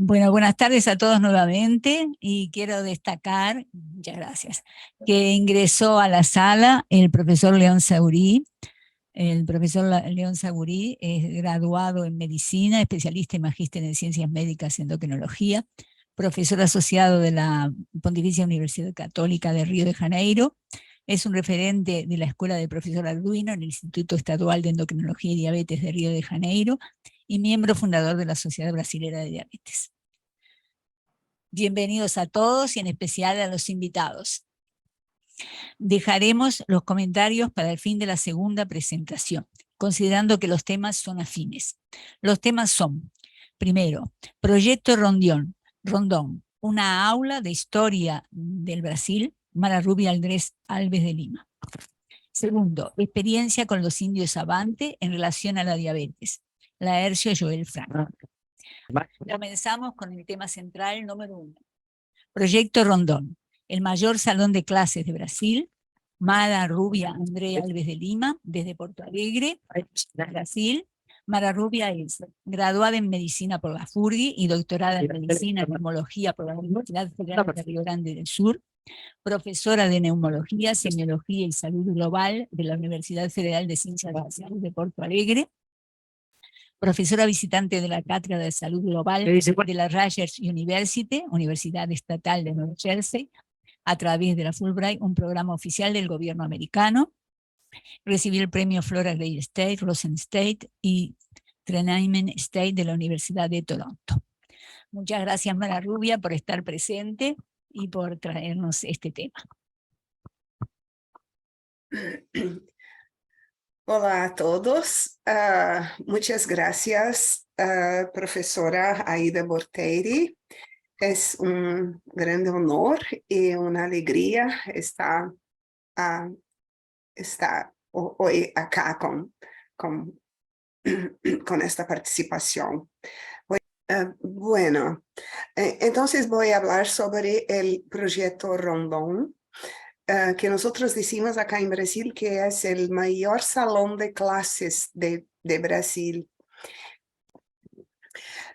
Bueno, buenas tardes a todos nuevamente y quiero destacar, muchas gracias, que ingresó a la sala el profesor León Saurí. El profesor León Saurí es graduado en medicina, especialista y magíster en ciencias médicas y endocrinología, profesor asociado de la Pontificia Universidad Católica de Río de Janeiro. Es un referente de la Escuela de Profesor Arduino en el Instituto Estadual de Endocrinología y Diabetes de Río de Janeiro y miembro fundador de la Sociedad Brasilera de Diabetes. Bienvenidos a todos y en especial a los invitados. Dejaremos los comentarios para el fin de la segunda presentación, considerando que los temas son afines. Los temas son, primero, Proyecto Rondón, una aula de historia del Brasil, Mara Rubia Aldrés Alves de Lima. Segundo, experiencia con los indios Avante en relación a la diabetes, Laercio Joel Franco. Comenzamos con el tema central número 1. Proyecto Rondón, el mayor salón de clases de Brasil, Mara Rubia Andrea Alves de Lima, desde Porto Alegre, Brasil. Mara Rubia es graduada en medicina por la FURGI y doctorada en medicina y neumología por la Universidad Federal de Río Grande del Sur, profesora de neumología, semiología y salud global de la Universidad Federal de Ciencias de la Salud de Porto Alegre, profesora visitante de la Cátedra de Salud Global de la Rutgers University, Universidad Estatal de Nueva Jersey, a través de la Fulbright, un programa oficial del gobierno americano. Recibió el premio Flora Gray State, Rosen State y Trenamen State de la Universidad de Toronto. Muchas gracias, Mara Rubia, por estar presente y por traernos este tema. Olá a todos, muchas gracias, profesora Aida Borteiri. Es un grande honor y una alegría estar hoy acá con esta participación. Bueno, entonces voy a hablar sobre el proyecto Rondón, que nosotros decimos acá en Brasil que es el mayor salón de clases de Brasil.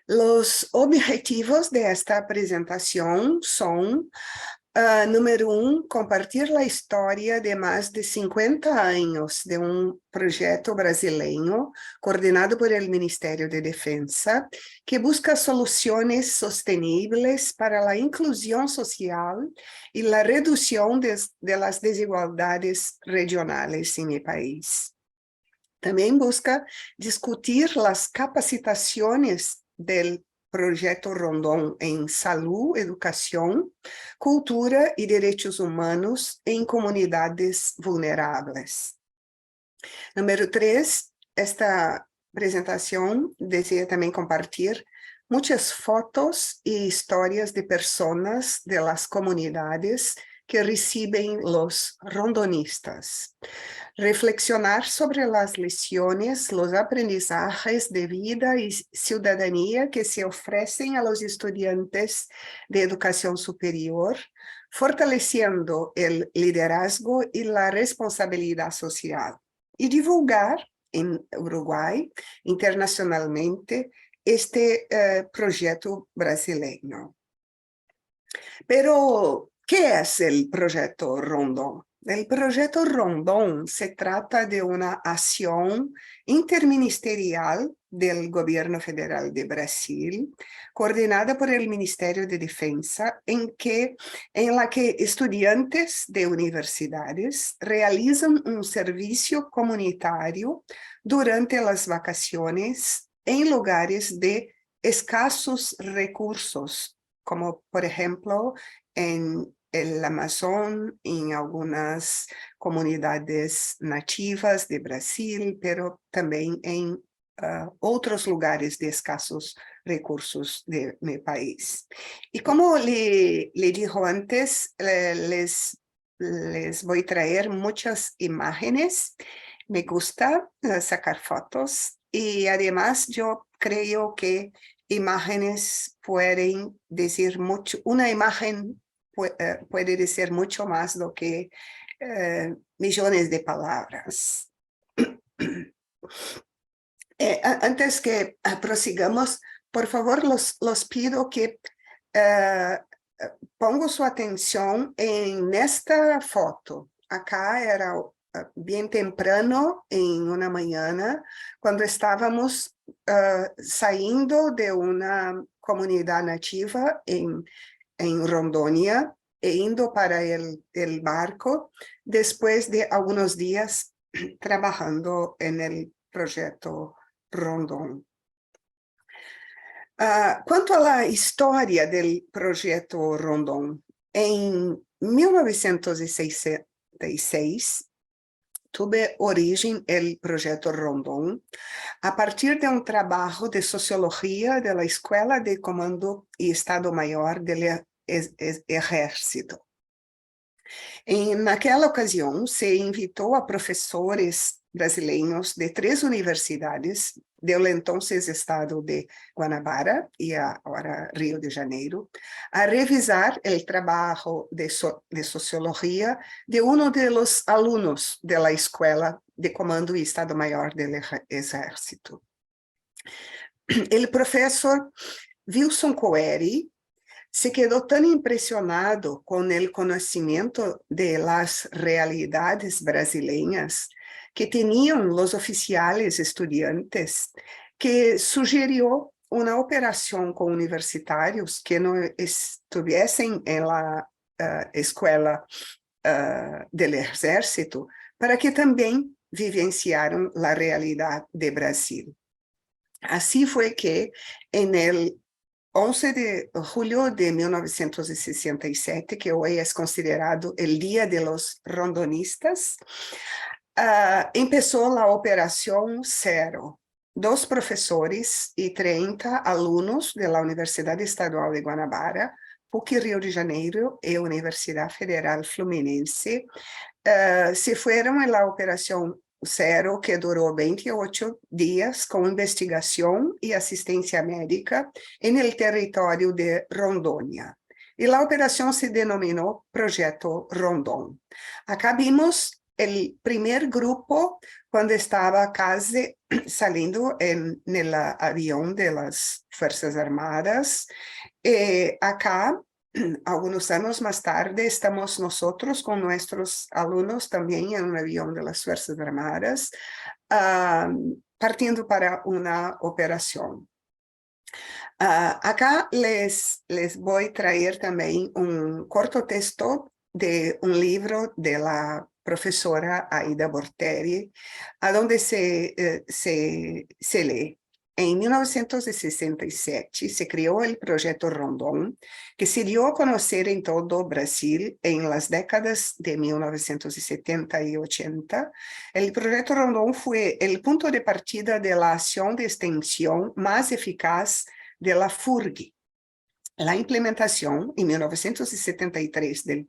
Los objetivos de esta presentación son, número 1, compartir la historia de más de 50 años de un proyecto brasileño coordinado por el Ministerio de Defensa que busca soluciones sostenibles para la inclusión social y la reducción de las desigualdades regionales en mi país. También busca discutir las capacitaciones del proyecto Rondón en salud, educación, cultura y derechos humanos en comunidades vulnerables. Número 3, esta presentación desea también compartir muchas fotos y historias de personas de las comunidades que reciben los rondonistas. Reflexionar sobre las lecciones, los aprendizajes de vida y ciudadanía que se ofrecen a los estudiantes de educación superior, fortaleciendo el liderazgo y la responsabilidad social, y divulgar en Uruguay internacionalmente este proyecto brasileño. Pero, ¿qué es el proyecto Rondón? El proyecto Rondón se trata de una acción interministerial del Gobierno Federal de Brasil, coordinada por el Ministerio de Defensa, en la que estudiantes de universidades realizan un servicio comunitario durante las vacaciones en lugares de escasos recursos, como por ejemplo en el Amazon, en algunas comunidades nativas de Brasil, pero también en otros lugares de escasos recursos de mi país. Y como le dijo antes, les voy a traer muchas imágenes. Me gusta sacar fotos y además yo creo que imágenes pueden decir mucho. Una imagen puede decir mucho más do que millones de palabras. Antes que prosigamos, por favor, los pido que pongan su atención en esta foto. Acá era bien temprano en una mañana, cuando estábamos saliendo de una comunidad nativa en Rondônia e indo para el barco, después de algunos días trabajando en el proyecto Rondon. Quanto à história do projeto Rondon, em 1966, tuve origem o projeto Rondon a partir de um trabalho de sociologia da Escola de Comando e Estado-Maior do Exército. Naquela ocasião, se invitou a professores brasileiros de 3 universidades do entonces estado de Guanabara e agora Rio de Janeiro, a revisar o trabalho de sociologia de um dos alunos da Escola de Comando e Estado-Maior do Exército. O professor Wilson Coeri se quedou tão impressionado com o conhecimento de las realidades brasileiras que tinham os oficiais estudantes, que sugeriu uma operação com universitários que não estivessem na escola do exército, para que também vivenciaram a realidade do Brasil. Assim foi que, em 11 de julho de 1967, que hoje é considerado o Dia de los Rondonistas, começou a Operação Zero. 2 professores e 30 alunos da Universidade Estadual de Guanabara, PUC Rio de Janeiro e Universidade Federal Fluminense se foram à Operação Zero, que durou 28 dias, com investigação e assistência médica no território de Rondônia. E a operação se denominou Projeto Rondon. Acá vimos o primeiro grupo, quando estava quase saindo no avião das Forças Armadas. E acá, alguns anos mais tarde, estamos nós com nossos alunos também em um avião das Forças Armadas, partindo para uma operação. Acá les vou trazer também um corto texto de um livro da professora Aida Borteri, onde se lê. Em 1967, se criou o Projeto Rondon, que se deu a conhecer em todo o Brasil em las décadas de 1970 e 80. O Projeto Rondon foi o ponto de partida da ação de extensão mais eficaz da FURG. A implementação, em 1973, do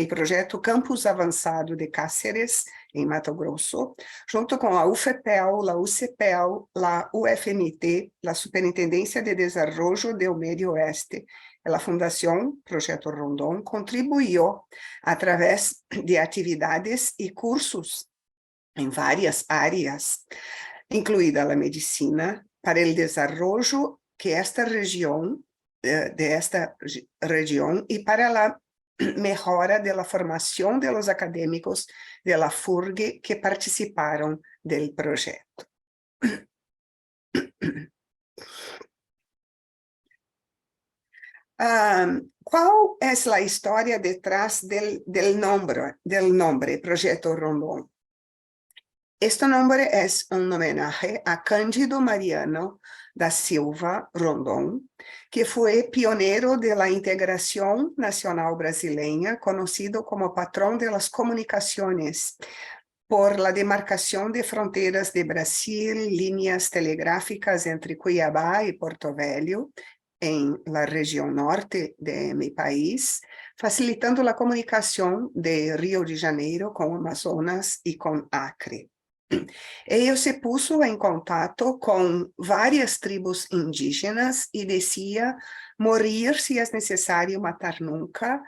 projeto Campus Avançado de Cáceres, em Mato Grosso, junto com a UFPEL, a UCPEL, a UFMT, a Superintendência de Desenvolvimento do Médio Oeste, a Fundação Projeto Rondon contribuiu, através de atividades e cursos em várias áreas, incluída a medicina, para o desenvolvimento que esta região e para a melhora da formação de los acadêmicos de la FURG que participaram do projeto. Qual é a história detrás del nombre Projeto Rondon? Este nombre es un homenaje a Cândido Mariano da Silva Rondon, que fue pionero de la integración nacional brasileña, conocido como patrón de las comunicaciones por la demarcación de fronteras de Brasil, líneas telegráficas entre Cuiabá y Porto Velho, en la región norte de mi país, facilitando la comunicación de Rio de Janeiro con Amazonas y con Acre. Ele se puso em contato com várias tribos indígenas e dizia morir se é necessário, matar nunca.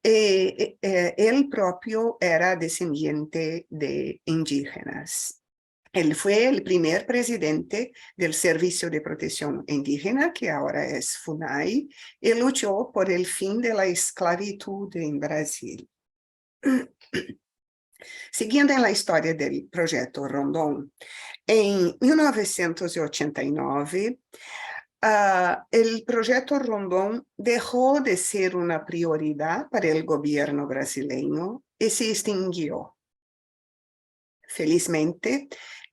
Ele próprio era descendente de indígenas. Él fue el primer presidente del Servicio de Protección Indígena, que ahora es FUNAI, y luchó por el fin de la esclavitud en Brasil. Siguiendo en la historia del Proyecto Rondón, en 1989, el Proyecto Rondón dejó de ser una prioridad para el gobierno brasileño y se extinguió. Felizmente,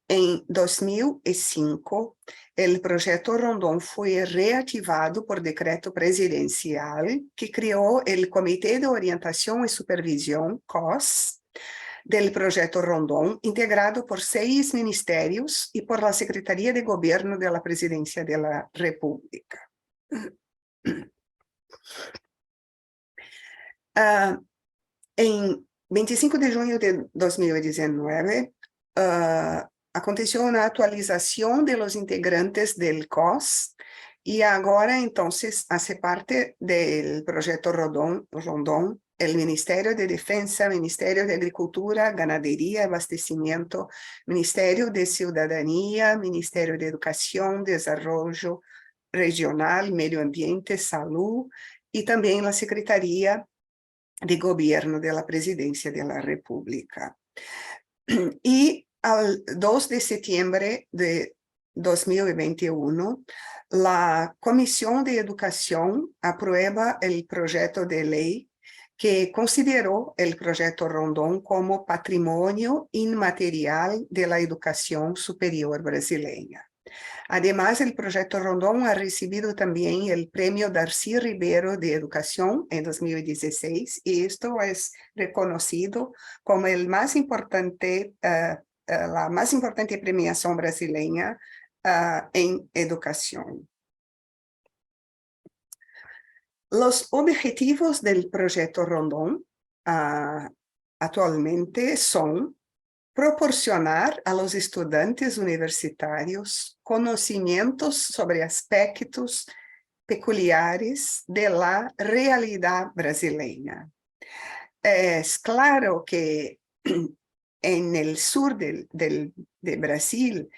en 2005, el Proyecto Rondón fue reactivado por decreto presidencial que creó el Comité de Orientación y Supervisión, COS, del Proyecto Rondón, integrado por 6 ministerios y por la Secretaría de Gobierno de la Presidencia de la República. En 25 de junio de 2019, aconteció una actualización de los integrantes del COS y ahora entonces hace parte del Proyecto Rondón el Ministerio de Defensa, Ministerio de Agricultura, Ganadería, Abastecimiento, Ministerio de Ciudadanía, Ministerio de Educación, Desarrollo Regional, Medio Ambiente, Salud y también la Secretaría de Gobierno de la Presidencia de la República. Y al 2 de septiembre de 2021, la Comisión de Educación aprueba el proyecto de ley que consideró el Proyecto Rondón como patrimonio inmaterial de la educación superior brasileña. Además, el Proyecto Rondón ha recibido también el Premio Darcy Ribeiro de Educación en 2016 y esto es reconocido como el más importante, la más importante premiación brasileña en educación. Los objetivos del Proyecto Rondón actualmente son proporcionar a los estudiantes universitarios conocimientos sobre aspectos peculiares de la realidad brasileña. Es claro que en el sur de Brasil,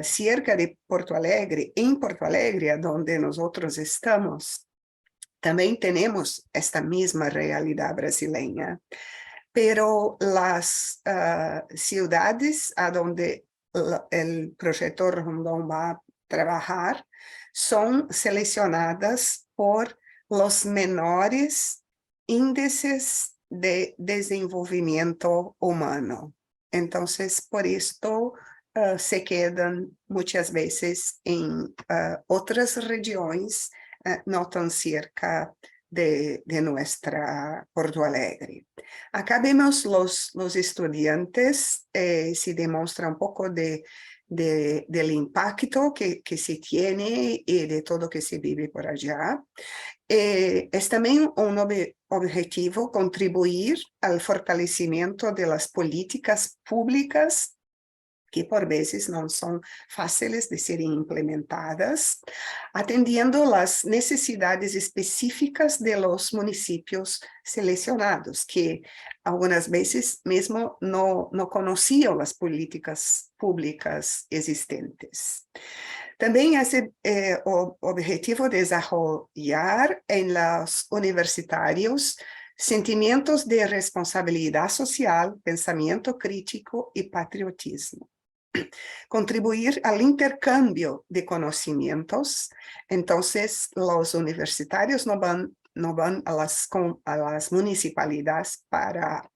cerca de Porto Alegre, en Porto Alegre, donde nosotros estamos, también tenemos esta misma realidad brasileña. Pero las ciudades a donde el Proyecto Rondón va a trabajar son seleccionadas por los menores índices de desenvolvimiento humano. Entonces, por esto se quedan muchas veces en otras regiones, no tan cerca de nuestra Porto Alegre. Acá vemos los estudiantes, se demuestra un poco del impacto que se tiene y de todo que se vive por allá. Es también un objetivo contribuir al fortalecimiento de las políticas públicas que por veces no son fáciles de ser implementadas, atendiendo las necesidades específicas de los municipios seleccionados, que algunas veces mesmo no conocían las políticas públicas existentes. También es el objetivo de desarrollar en los universitarios sentimientos de responsabilidad social, pensamiento crítico y patriotismo. Contribuir al intercambio de conocimientos. Entonces, los universitarios no van a las municipalidades para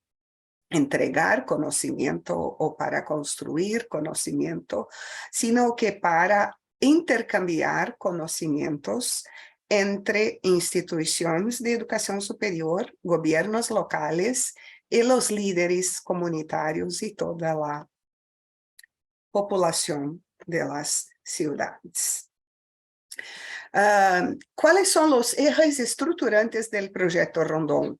entregar conocimiento o para construir conocimiento, sino que para intercambiar conocimientos entre instituciones de educación superior, gobiernos locales y los líderes comunitarios y toda la población de las ciudades. ¿Cuáles son los ejes estructurantes del Proyecto Rondón?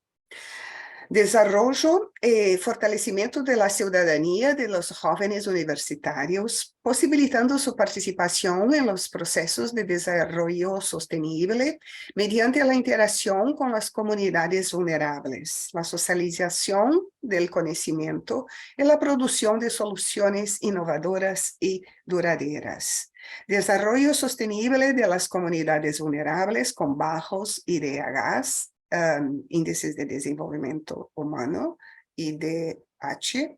Desarrollo y fortalecimiento de la ciudadanía de los jóvenes universitarios, posibilitando su participación en los procesos de desarrollo sostenible mediante la interacción con las comunidades vulnerables, la socialización del conocimiento y la producción de soluciones innovadoras y duraderas. Desarrollo sostenible de las comunidades vulnerables con bajos IDHs, índices de desenvolvimento humano, IDH,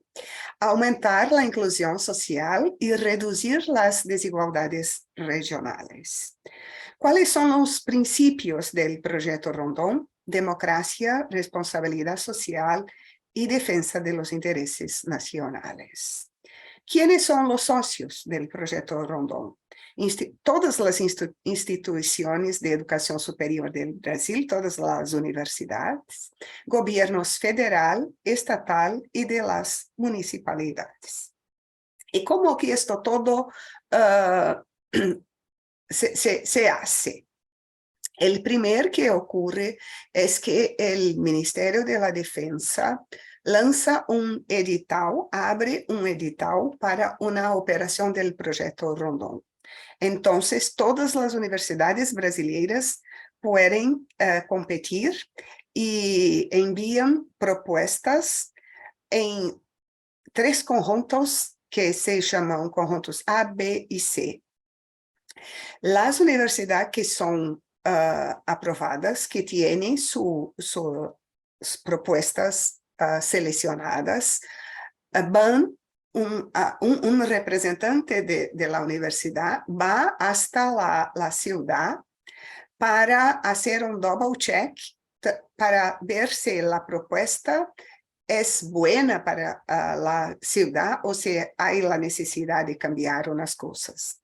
aumentar la inclusión social y reducir las desigualdades regionales. ¿Cuáles son los principios del proyecto Rondón? Democracia, responsabilidad social y defensa de los intereses nacionales. ¿Quiénes son los socios del proyecto Rondón? Todas las instituciones de educación superior del Brasil, todas las universidades, gobiernos federal, estatal y de las municipalidades. ¿Y cómo que esto todo se hace? El primer que ocurre es que el Ministerio de la Defensa lanza un edital, abre un edital para una operación del proyecto Rondón. Entonces, todas las universidades brasileiras pueden competir y envían propuestas en 3 conjuntos que se llaman conjuntos A, B y C. Las universidades que son aprovadas, que tienen sus propuestas seleccionadas, van un representante de la universidad va hasta la ciudad para hacer un double check, para ver si la propuesta es buena para la ciudad o si hay la necesidad de cambiar unas cosas.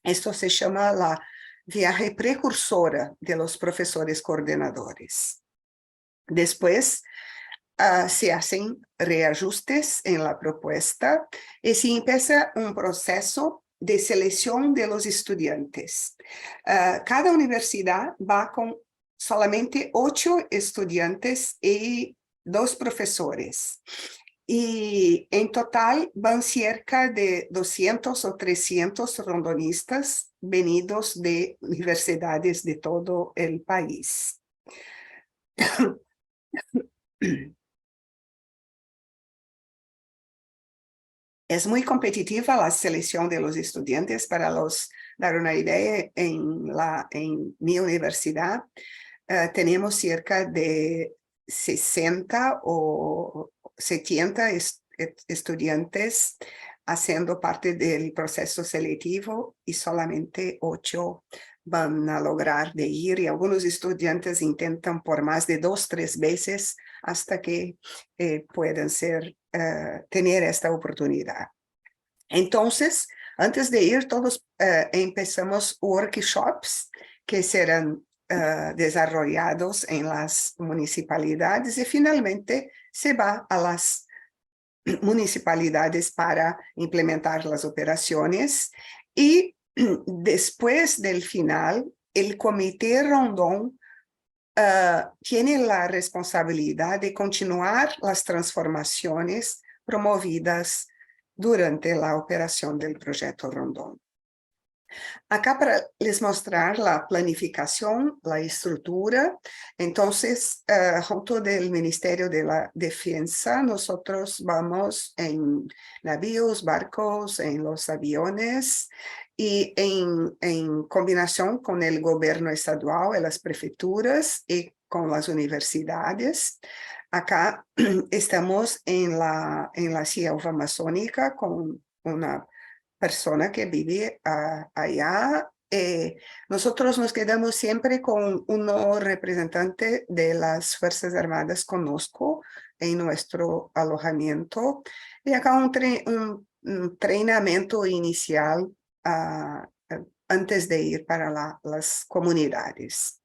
Esto se llama la viaje precursora de los profesores coordinadores. Después, se hacen reajustes en la propuesta y se empieza un proceso de selección de los estudiantes. Cada universidad va con solamente 8 estudiantes y 2 profesores. Y en total van cerca de 200 o 300 rondonistas venidos de universidades de todo el país. Es muy competitiva la selección de los estudiantes. Para dar una idea, en mi universidad tenemos cerca de 60 o 70 estudiantes haciendo parte del proceso selectivo y solamente 8 van a lograr de ir, y algunos estudiantes intentan por más de 2 o 3 veces hasta que puedan tener esta oportunidad. Entonces, antes de ir, todos empezamos workshops que serán desarrollados en las municipalidades y finalmente se va a las municipalidades para implementar las operaciones, y después del final, el Comité Rondón tiene la responsabilidad de continuar las transformaciones promovidas durante la operación del proyecto Rondón. Acá para les mostrar la planificación, la estructura. Entonces, junto del Ministerio de la Defensa, nosotros vamos en navíos, barcos, en los aviones, y en combinación con el gobierno estadual, en las prefecturas y con las universidades. Acá estamos en la selva amazónica con una persona que vive allá. Nosotros nos quedamos siempre con un representante de las Fuerzas Armadas conosco en nuestro alojamiento, y acá un entrenamiento inicial antes de ir para las comunidades.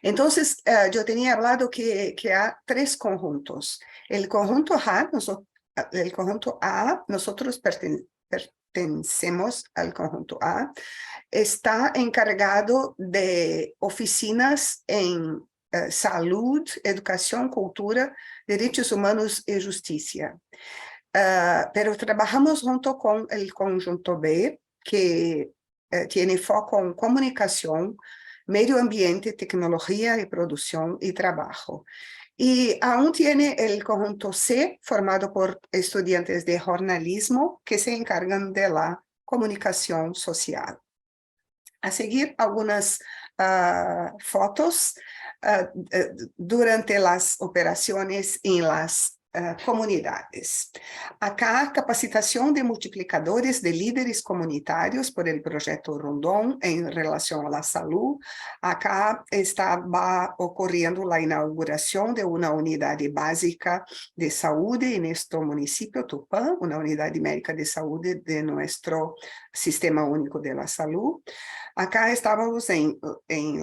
Entonces, yo tenía hablado que hay 3 conjuntos. El conjunto A, nosotros pertenecemos al conjunto A, está encargado de oficinas en salud, educación, cultura, derechos humanos y justicia. Pero trabajamos junto con el conjunto B, que tiene foco en comunicación, medio ambiente, tecnología y producción y trabajo. Y aún tiene el conjunto C, formado por estudiantes de jornalismo que se encargan de la comunicación social. A seguir, algunas fotos durante las operaciones en las comunidades. Acá, capacitación de multiplicadores de líderes comunitarios por el proyecto Rondon en relación a la salud. Acá estaba ocurriendo la inauguración de una unidad básica de salud en nuestro municipio Tupã, una unidad médica de salud de nuestro Sistema Único de la Salud. Acá estábamos en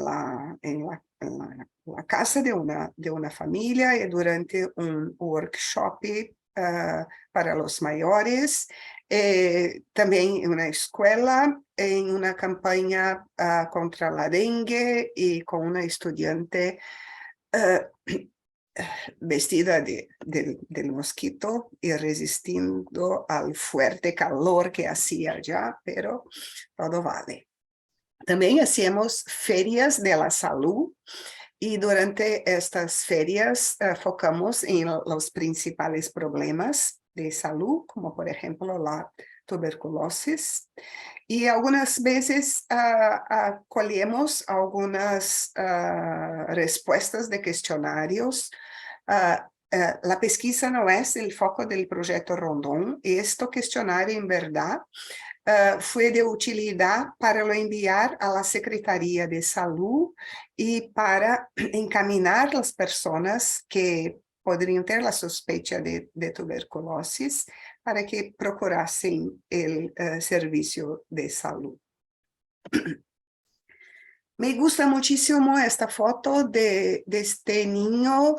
la casa de una familia y durante un workshop para los mayores, también en una escuela, en una campaña contra la dengue y con una estudiante vestida del mosquito y resistiendo al fuerte calor que hacía allá, pero todo vale. También hacemos ferias de la salud y durante estas ferias focamos en los principales problemas de salud, como por ejemplo la tuberculosis. Y algunas veces colgamos algunas respuestas de cuestionarios. La pesquisa no es el foco del proyecto Rondon. Este cuestionario, en verdad, fue de utilidad para lo enviar a la Secretaría de Salud y para encaminar las personas que podrían tener la sospecha de tuberculosis para que procurasen el servicio de salud. Me gusta muchísimo esta foto de este niño.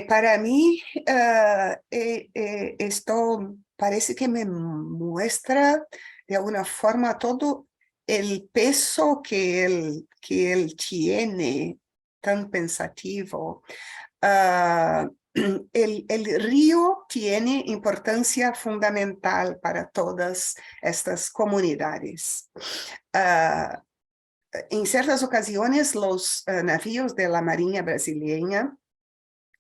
Para mí, esto parece que me muestra de alguna forma todo el peso que él tiene, tan pensativo. El río tiene importancia fundamental para todas estas comunidades. En ciertas ocasiones, los navíos de la Marinha Brasileña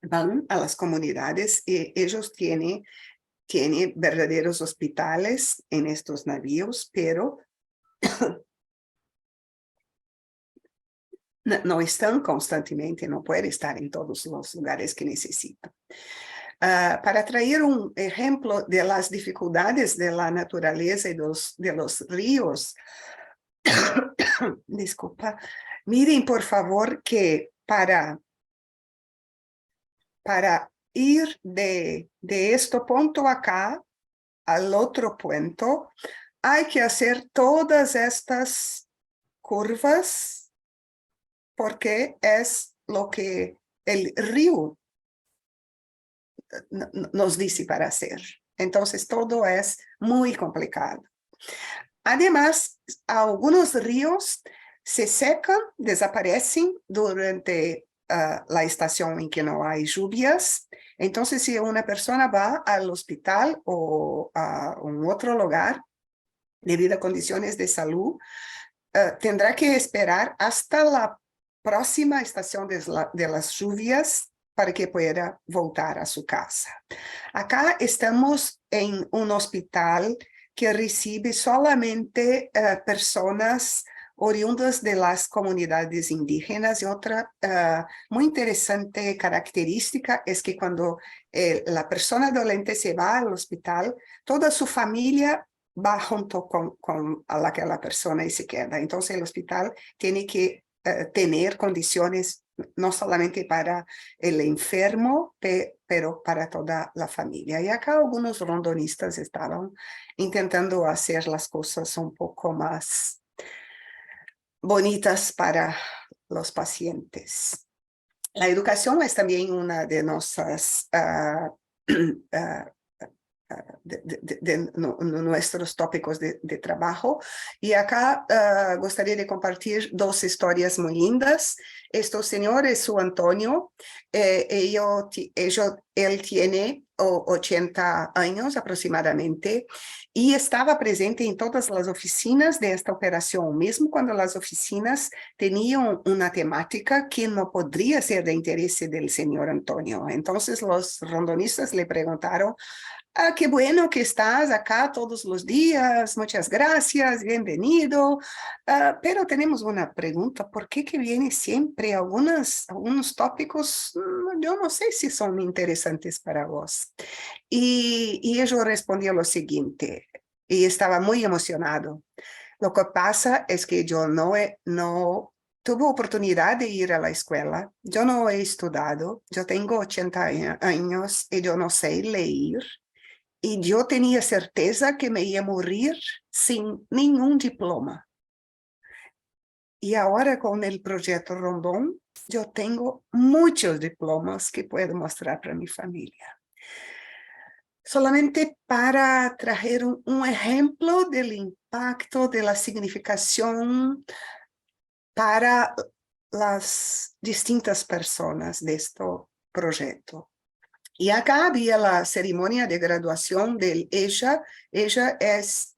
van a las comunidades y ellos tienen verdaderos hospitales en estos navíos, pero no están constantemente, no pueden estar en todos los lugares que necesitan. Para traer un ejemplo de las dificultades de la naturaleza y de los ríos, disculpa, miren por favor que para ir de este punto acá al otro punto, hay que hacer todas estas curvas porque es lo que el río nos dice para hacer. Entonces, todo es muy complicado. Además, algunos ríos se secan, desaparecen durante la estación en que no hay lluvias. Entonces, si una persona va al hospital o a un otro lugar, debido a condiciones de salud, tendrá que esperar hasta la próxima estación de las lluvias para que pueda voltar a su casa. Acá estamos en un hospital que recibe solamente personas oriundas de las comunidades indígenas. Y otra muy interesante característica es que cuando la persona dolente se va al hospital, toda su familia va junto con la persona y se queda. Entonces el hospital tiene que tener condiciones no solamente para el enfermo, pero para toda la familia. Y acá algunos rondonistas estaban intentando hacer las cosas un poco más bonitas para los pacientes. La educación es también una de nuestras nuestros tópicos de trabajo. Y acá gustaría de compartir dos historias muy lindas. Este señor es su Antonio. Él tiene 80 años aproximadamente y estaba presente en todas las oficinas de esta operación, mesmo cuando las oficinas tenían una temática que no podría ser de interés del señor Antonio. Entonces los rondonistas le preguntaron: "Ah, qué bueno que estás acá todos los días, muchas gracias, bienvenido. Pero tenemos una pregunta, ¿por qué que viene siempre algunos tópicos, yo no sé si son interesantes para vos?" Y ellos respondió lo siguiente, y estaba muy emocionado: "Lo que pasa es que yo no tuve oportunidad de ir a la escuela, yo no he estudiado, yo tengo 80 años y yo no sé leer. Y yo tenía certeza que me iba a morir sin ningún diploma. Y ahora con el proyecto Rondón, yo tengo muchos diplomas que puedo mostrar para mi familia." Solamente para traer un ejemplo del impacto, de la significación para las distintas personas de este proyecto. Y acá había la ceremonia de graduación del EJA. EJA es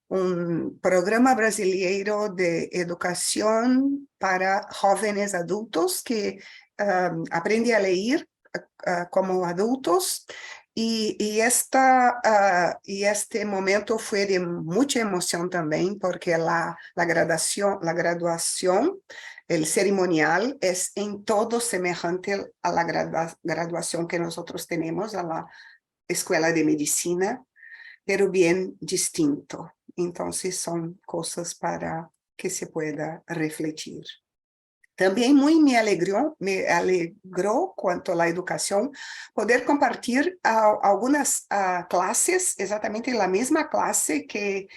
un programa brasileiro de educación para jóvenes adultos que aprenden a leer como adultos. Y este momento fue de mucha emoción también, porque la graduación, el ceremonial, es en todo semejante a la graduación que nosotros tenemos a la escuela de medicina, pero bien distinto. Entonces son cosas para que se pueda refletir. También me alegró cuanto a la educación poder compartir algunas clases, exactamente la misma clase que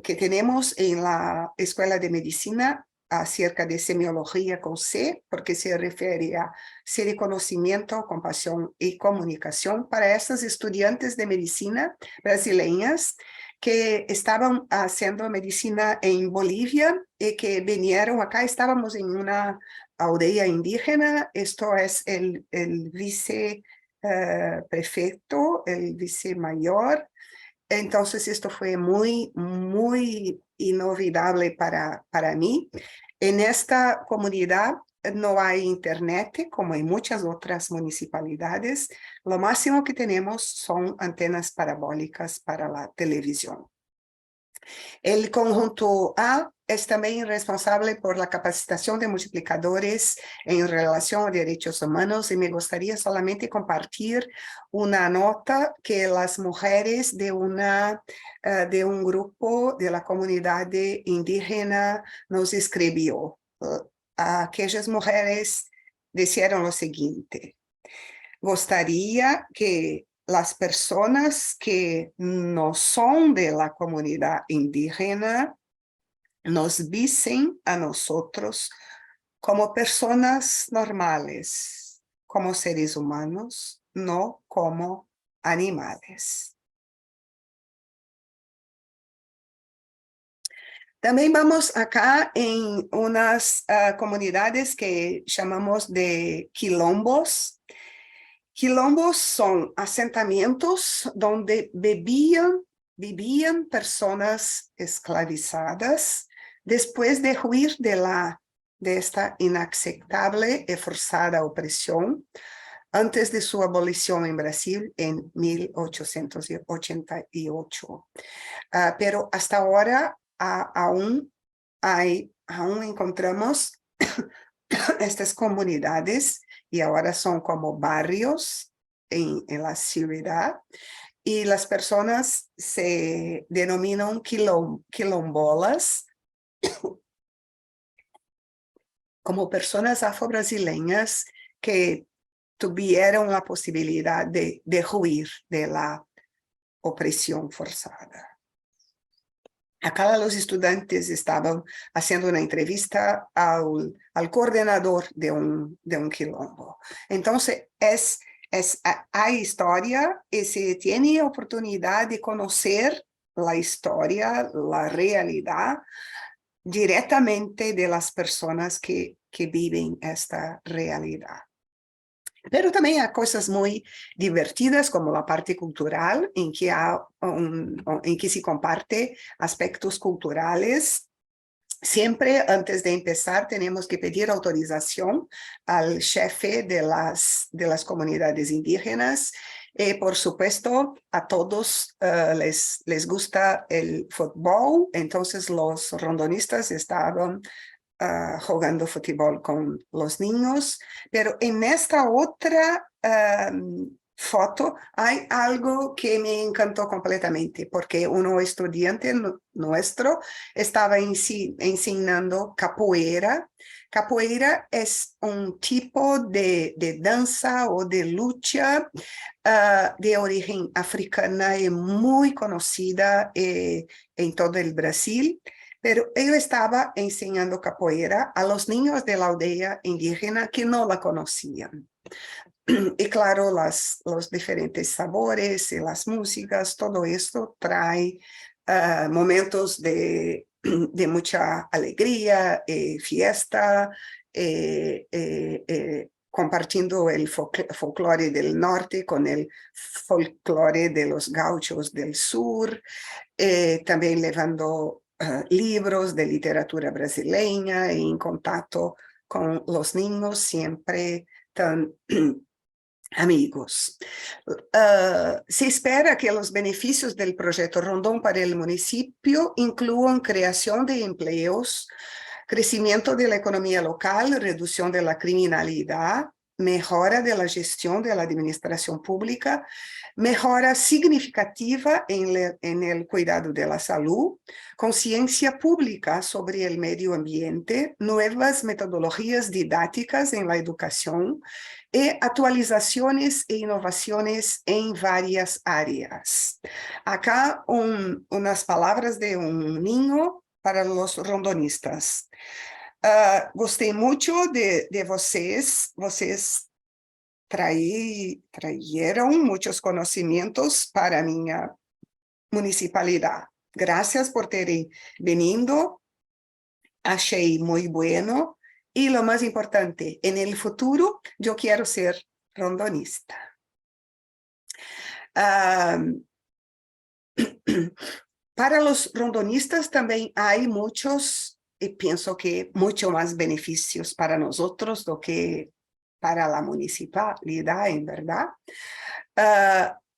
tenemos en la Escuela de Medicina acerca de semiología con C, porque se refiere a ser de conocimiento, compasión y comunicación para estos estudiantes de medicina brasileñas que estaban haciendo medicina en Bolivia y que vinieron acá. Estábamos en una aldea indígena. Esto es el viceprefecto, el vicemayor. Entonces esto fue muy, muy inolvidable para mí. En esta comunidad no hay internet, como en muchas otras municipalidades. Lo máximo que tenemos son antenas parabólicas para la televisión. El conjunto A es también responsable por la capacitación de multiplicadores en relación a derechos humanos, y me gustaría solamente compartir una nota que las mujeres de un grupo de la comunidad indígena nos escribió. Aquellas mujeres dijeron lo siguiente: "Gustaría que las personas que no son de la comunidad indígena nos viesen a nosotros como personas normales, como seres humanos, no como animales." También vamos acá en unas comunidades que llamamos de quilombos. Quilombos son asentamientos donde vivían personas esclavizadas después de huir de esta inaceptable y forzada opresión antes de su abolición en Brasil en 1888. Pero hasta ahora aún encontramos estas comunidades, y ahora son como barrios en la ciudad, y las personas se denominan quilombolas, como personas afro-brasileñas que tuvieron la posibilidad de huir de la opresión forzada. Acá los estudiantes estaban haciendo una entrevista al coordinador de un quilombo. Entonces, es hay historia y se tiene oportunidad de conocer la historia, la realidad, directamente de las personas que viven esta realidad. Pero también hay cosas muy divertidas como la parte cultural, en que se comparte aspectos culturales. Siempre antes de empezar tenemos que pedir autorización al jefe de las comunidades indígenas. Por supuesto, a todos les gusta el fútbol, entonces los rondonistas estaban jugando fútbol con los niños, pero en esta otra foto hay algo que me encantó completamente, porque un estudiante nuestro estaba enseñando capoeira. Capoeira es un tipo de danza o de lucha de origen africana y muy conocida en todo el Brasil. Pero yo estaba enseñando capoeira a los niños de la aldea indígena que no la conocían. Y claro, los diferentes sabores y las músicas, todo esto trae momentos de mucha alegría, fiesta, compartiendo el folclore del norte con el folclore de los gauchos del sur, también llevando libros de literatura brasileña y en contacto con los niños siempre tan amigos. Se espera que los beneficios del proyecto Rondón para el municipio incluyan creación de empleos, crecimiento de la economía local, reducción de la criminalidad, mejora de la gestión de la administración pública, mejora significativa en el cuidado de la salud, conciencia pública sobre el medio ambiente, nuevas metodologías didácticas en la educación y actualizaciones e innovaciones en varias áreas. Acá unas palabras de un niño para los rondonistas. Gostei mucho de vocês. Vocês trajeron muchos conocimientos para mi municipalidad. Gracias por terem venido. Achei muy bueno. Y lo más importante, en el futuro yo quiero ser rondonista. Para los rondonistas también hay muchos, y pienso que mucho más beneficios para nosotros do que para la municipalidad, en verdad.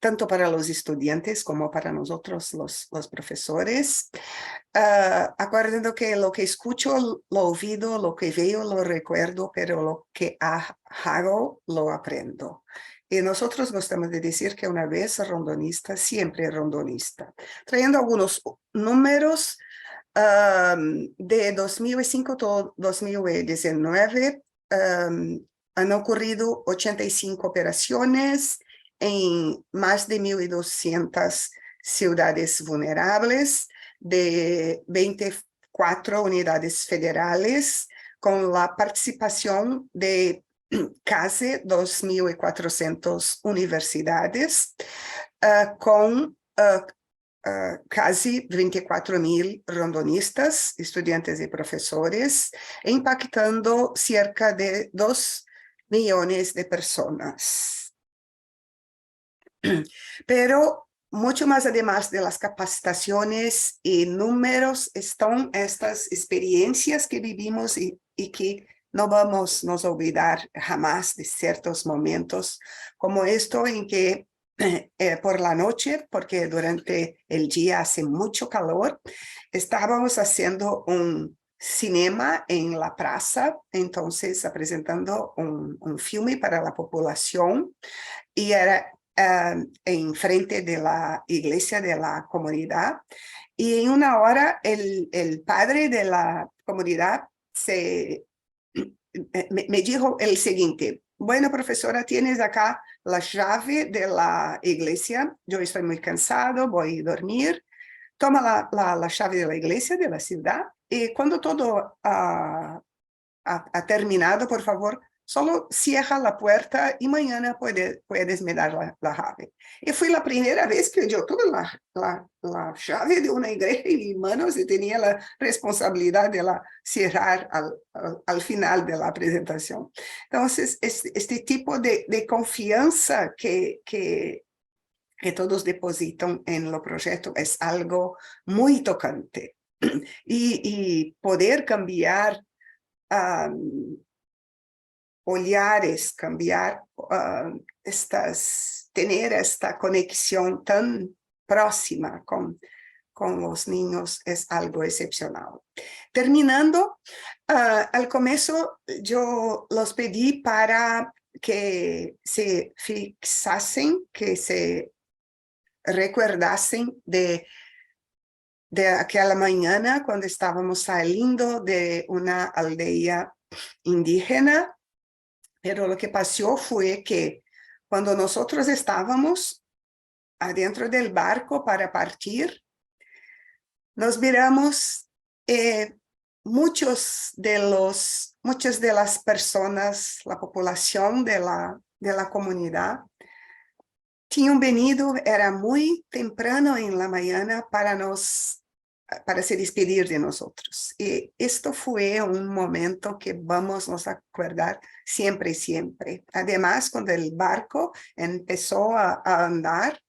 Tanto para los estudiantes como para nosotros los profesores. Acuérdate que lo que escucho, lo olvido, lo que veo, lo recuerdo, pero lo que hago, lo aprendo. Y nosotros gostamos de decir que una vez rondonista, siempre rondonista. Trayendo algunos números, de 2005 a 2019, han ocurrido 85 operaciones en más de 1.200 ciudades vulnerables, de 24 unidades federales, con la participación de casi 2.400 universidades, con casi 24.000 rondonistas, estudiantes y profesores, impactando cerca de 2 millones de personas. Pero mucho más además de las capacitaciones y números están estas experiencias que vivimos y que no vamos a olvidar jamás de ciertos momentos como esto en que por la noche, porque durante el día hace mucho calor, estábamos haciendo un cinema en la plaza, entonces presentando un filme para la población y era en frente de la iglesia de la comunidad, y en una hora el padre de la comunidad me dijo el siguiente: bueno, profesora, tienes acá la llave de la iglesia, yo estoy muy cansado, voy a dormir, toma la llave de la iglesia de la ciudad y cuando todo ha terminado, por favor, solo cierra la puerta y mañana puedes me dar la llave. Y fue la primera vez que yo tuve la llave de una iglesia en mis manos y tenía la responsabilidad de la cerrar al final de la presentación. Entonces, este tipo de confianza que todos depositan en los proyectos es algo muy tocante. Y poder cambiar olhares, cambiar tener esta conexión tan próxima con los niños es algo excepcional. Terminando, al comienzo yo los pedí para que se fixasen, que se recordasen de aquella mañana cuando estábamos saliendo de una aldea indígena. Pero lo que pasó fue que cuando nosotros estábamos adentro del barco para partir, nos miramos, muchas de las personas, la población de la comunidad, tinham venido, era muy temprano en la mañana para se despedir de nosotros. Y esto fue un momento que vamos a acordar siempre, siempre. Además, cuando el barco empezó a andar,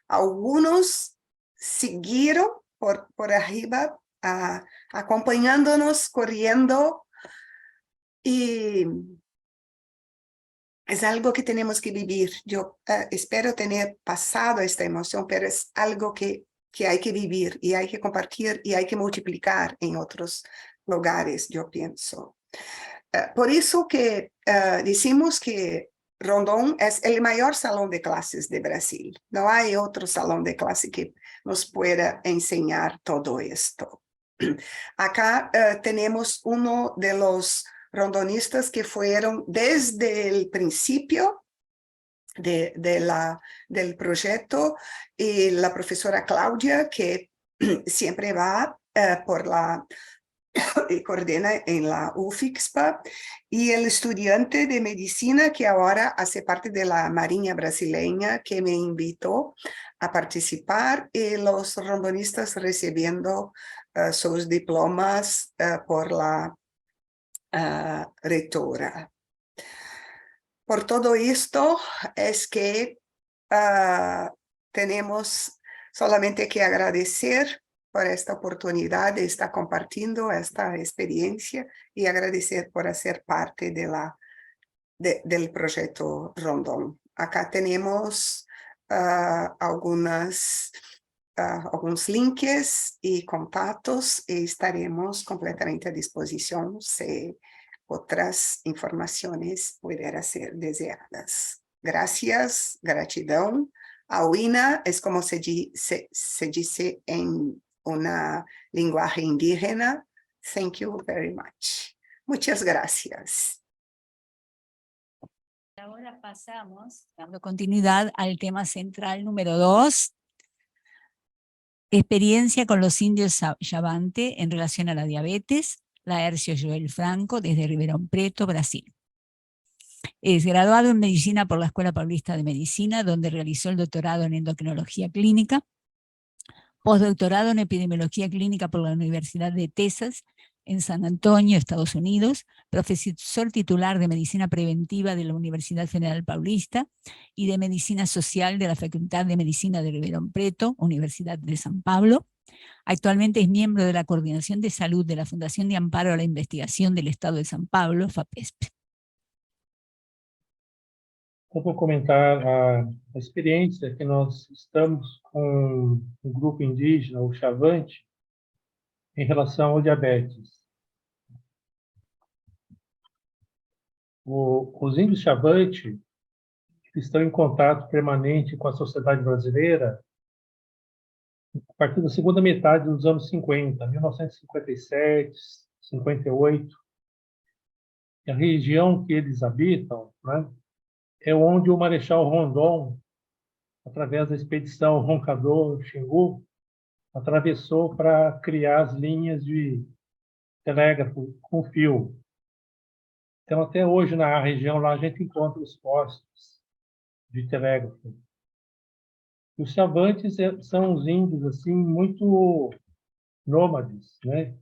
algunos siguieron por arriba, acompañándonos, corriendo, y es algo que tenemos que vivir. Yo espero tener pasado esta emoción, pero es algo que hay que vivir y hay que compartir y hay que multiplicar en otros lugares, yo pienso. Por eso que decimos que Rondón es el mayor salón de clases de Brasil. No hay otro salón de clase que nos pueda enseñar todo esto. Acá tenemos uno de los rondonistas que fueron desde el principio del proyecto, y la profesora Claudia, que siempre va y coordina en la UFIXPA, y el estudiante de medicina que ahora hace parte de la Marinha Brasileña, que me invitó a participar, y los rondonistas recibiendo sus diplomas por la rectora. Por todo esto es que tenemos solamente que agradecer por esta oportunidad de estar compartiendo esta experiencia y agradecer por hacer parte del proyecto Rondón. Acá tenemos algunos links y contactos, y estaremos completamente a disposición si otras informaciones pudieran ser deseadas. Gracias, gratidão. Auina es como se dice en una lenguaje indígena. Thank you very much. Muchas gracias. Ahora pasamos, dando continuidad al tema central número 2, experiencia con los indios Xavante en relación a la diabetes, Laércio Joel Franco, desde Ribeirão Preto, Brasil. Es graduado en Medicina por la Escuela Paulista de Medicina, donde realizó el doctorado en Endocrinología Clínica, postdoctorado en Epidemiología Clínica por la Universidad de Texas, en San Antonio, Estados Unidos, profesor titular de Medicina Preventiva de la Universidad Federal Paulista y de Medicina Social de la Facultad de Medicina de Ribeirão Preto, Universidad de San Pablo. Actualmente es miembro de la Coordinación de Salud de la Fundación de Amparo a la Investigación del Estado de San Pablo, FAPESP. Eu vou comentar a experiência que nós estamos com um grupo indígena, o Xavante, em relação ao diabetes. Os índios Xavante estão em contato permanente com a sociedade brasileira a partir da segunda metade dos anos 50, 1957, 58. E a região que eles habitam, né, é onde o Marechal Rondon, através da expedição Roncador-Xingu, atravessou para criar as linhas de telégrafo com fio. Então, até hoje, na região lá, a gente encontra os postos de telégrafo. Os Chavantes são os índios, assim, muito nômades, né?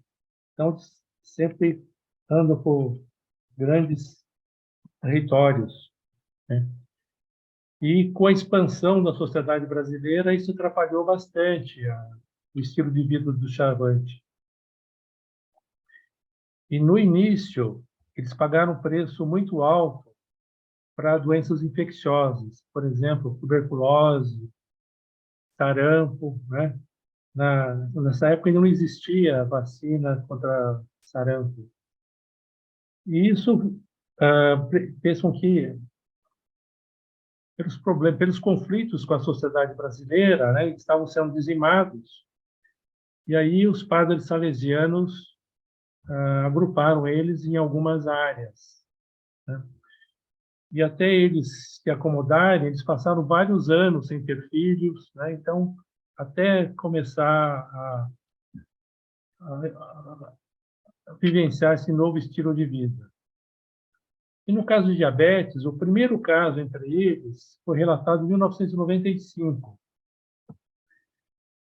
Então, sempre andam por grandes territórios, né? E com a expansão da sociedade brasileira, isso atrapalhou bastante o estilo de vida do Chavante. E no início, eles pagaram um preço muito alto para doenças infecciosas, por exemplo, tuberculose, sarampo, né? Nessa época ainda não existia vacina contra sarampo. E isso fez com que, pelos problemas, pelos conflitos com a sociedade brasileira, né, estavam sendo dizimados. E aí os padres salesianos agruparam eles em algumas áreas, né? E até eles se acomodarem, eles passaram vários anos sem ter filhos, né? Então, até começar a vivenciar esse novo estilo de vida. E no caso de diabetes, o primeiro caso entre eles foi relatado em 1995.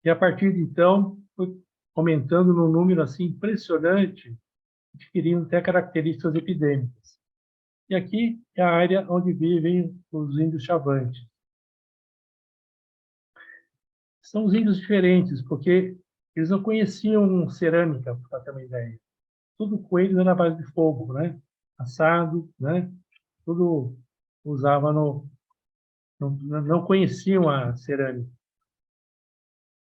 E a partir de então, foi aumentando num número assim impressionante, adquirindo até características epidêmicas. E aqui é a área onde vivem os índios Chavantes. São os índios diferentes, porque eles não conheciam cerâmica, para ter uma ideia. Tudo com eles era na base de fogo, né? Assado, né? Tudo usava não conheciam a cerâmica.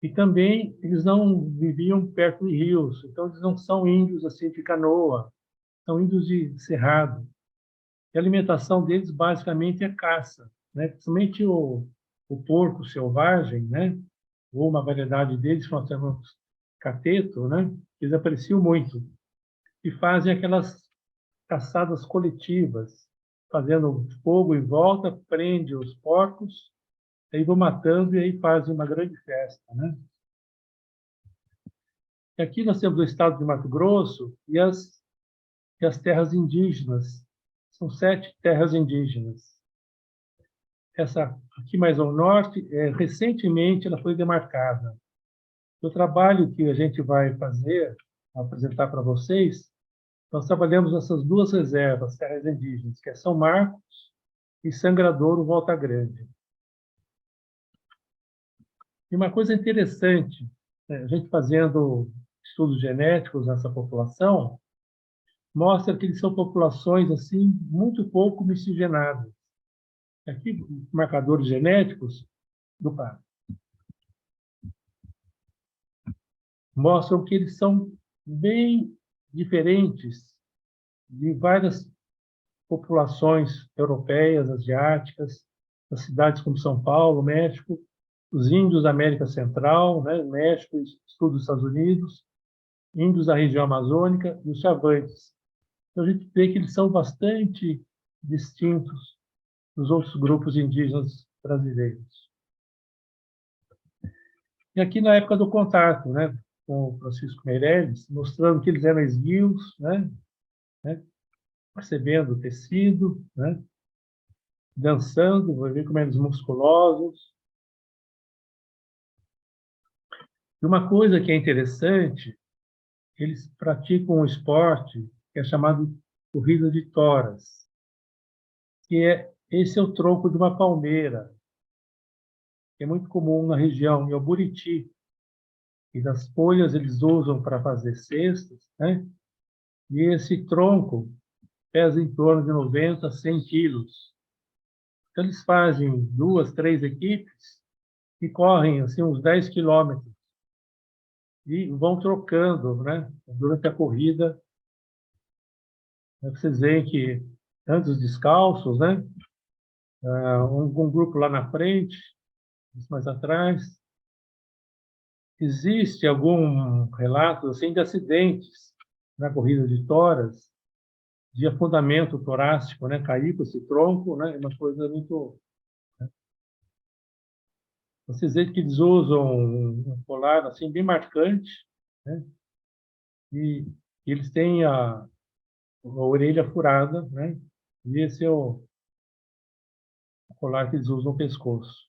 E também eles não viviam perto de rios, então eles não são índios assim de canoa, são índios de cerrado. E a alimentação deles basicamente é caça, né? Principalmente o porco selvagem, né? Ou uma variedade deles, que nós chamamos cateto, né? Eles apreciam muito e fazem aquelas caçadas coletivas, fazendo fogo em volta, prende os porcos, aí vão matando e aí fazem uma grande festa, né? E aqui nós temos o estado de Mato Grosso e as terras indígenas. São 7 terras indígenas. Essa aqui mais ao norte, recentemente ela foi demarcada. O trabalho que a gente vai fazer, apresentar para vocês, nós trabalhamos nessas 2 reservas, terras indígenas, que é São Marcos e Sangradouro, Volta Grande. E uma coisa interessante, a gente fazendo estudos genéticos nessa população, mostra que eles são populações assim muito pouco miscigenadas. Aqui, marcadores genéticos do par mostram que eles são bem diferentes de várias populações europeias, asiáticas, das cidades como São Paulo, México, os índios da América Central, né, México e sul dos Estados Unidos, índios da região amazônica e os Chavantes. Então, a gente vê que eles são bastante distintos dos outros grupos indígenas brasileiros. E aqui na época do contato, né, com o Francisco Meirelles, mostrando que eles eram esguios, né, percebendo o tecido, né, dançando, vai ver como eles musculosos. E uma coisa que é interessante, eles praticam um esporte que é chamado corrida de toras, esse é o tronco de uma palmeira, que é muito comum na região, em Buriti. E das folhas eles usam para fazer cestas, né? E esse tronco pesa em torno de 90 a 100 quilos. Então, eles fazem 2, 3 equipes e correm assim, uns 10 quilômetros. E vão trocando, né? Durante a corrida. Vocês veem que antes descalços, né? Um grupo lá na frente, mais atrás. Existe algum relato assim, de acidentes na corrida de toras, de afundamento torácico, né? Cair com esse tronco, né? É uma coisa muito... Né? Vocês veem que eles usam um colar assim, bem marcante, né? E eles têm orelha furada, né? E esse é o colar que eles usam no pescoço.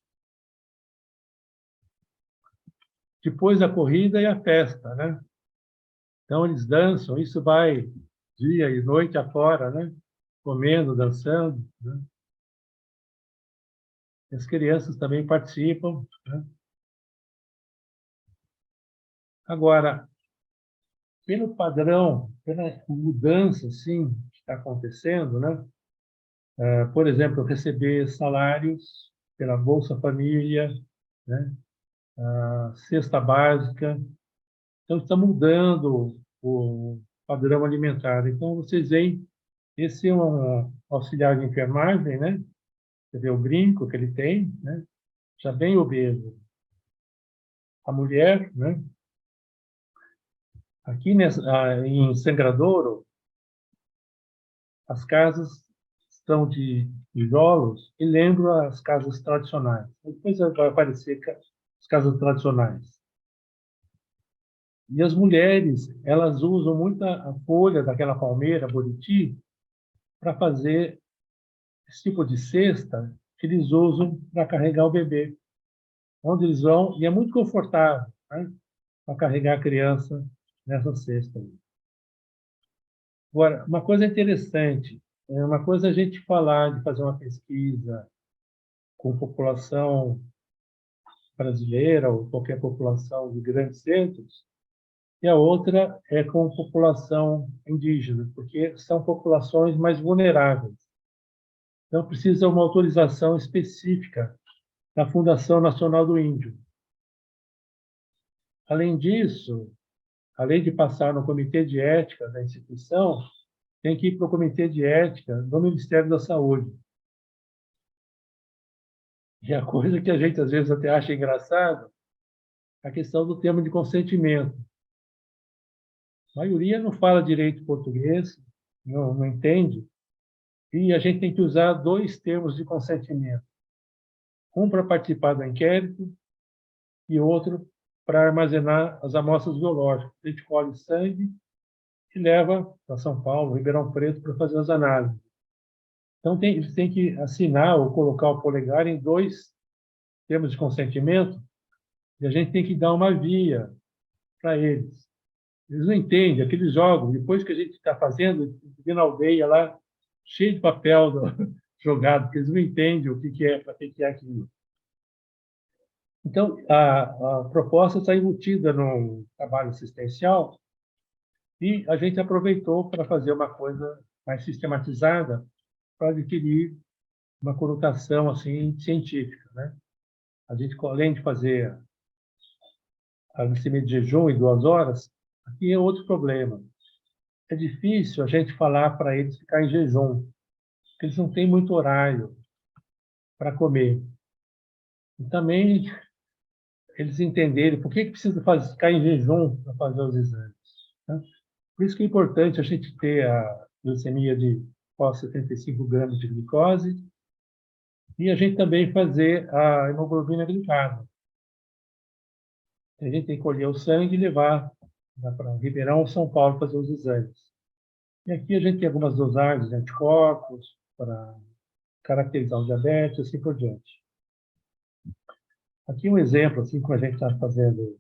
Depois a corrida e a festa, né? Então eles dançam, isso vai dia e noite afora, né? Comendo, dançando, né? As crianças também participam, né? Agora, pelo padrão, pela mudança, assim, que está acontecendo, né? Por exemplo, receber salários pela Bolsa Família, né? A cesta básica. Então, está mudando o padrão alimentar. Então, vocês veem, esse é um auxiliar de enfermagem, né? Você vê o brinco que ele tem, né? Já bem obeso. A mulher, né? Aqui em Sangradouro, as casas estão de tijolos e lembram as casas tradicionais. Depois vai aparecer as casas tradicionais. E as mulheres, elas usam muito a folha daquela palmeira, buriti, para fazer esse tipo de cesta que eles usam para carregar o bebê. Onde eles vão, e é muito confortável, né, para carregar a criança nessa cesta. Agora, uma coisa interessante, é uma coisa a gente falar de fazer uma pesquisa com população brasileira ou qualquer população de grandes centros, e a outra é com população indígena, porque são populações mais vulneráveis. Então, precisa uma autorização específica da Fundação Nacional do Índio. Além disso, além de passar no comitê de ética da instituição, tem que ir para o comitê de ética do Ministério da Saúde. E a coisa que a gente às vezes até acha engraçado, a questão do termo de consentimento. A maioria não fala direito português, não entende, e a gente tem que usar 2 termos de consentimento. Um para participar do inquérito e outro para armazenar as amostras biológicas. A gente colhe sangue e leva para São Paulo, Ribeirão Preto, para fazer as análises. Então, eles têm que assinar ou colocar o polegar em 2 termos de consentimento e a gente tem que dar uma via para eles. Eles não entendem, aqueles jogos, depois que a gente está fazendo, vê na aldeia lá, cheio de papel jogado, porque eles não entendem o que é, para que é aquilo. Então, a proposta está embutida num trabalho assistencial e a gente aproveitou para fazer uma coisa mais sistematizada para adquirir uma conotação assim científica, né? A gente, além de fazer a glicemia de jejum em 2 horas, aqui é outro problema. É difícil a gente falar para eles ficar em jejum, porque eles não têm muito horário para comer. E também eles entenderem por que precisa ficar em jejum para fazer os exames, né? Por isso que é importante a gente ter a glicemia de pós 75 gramas de glicose e a gente também fazer a hemoglobina glicada. A gente tem que colher o sangue e levar para Ribeirão ou São Paulo fazer os exames. E aqui a gente tem algumas dosagens de anticorpos para caracterizar o diabetes e assim por diante. Aqui um exemplo, assim, como a gente está fazendo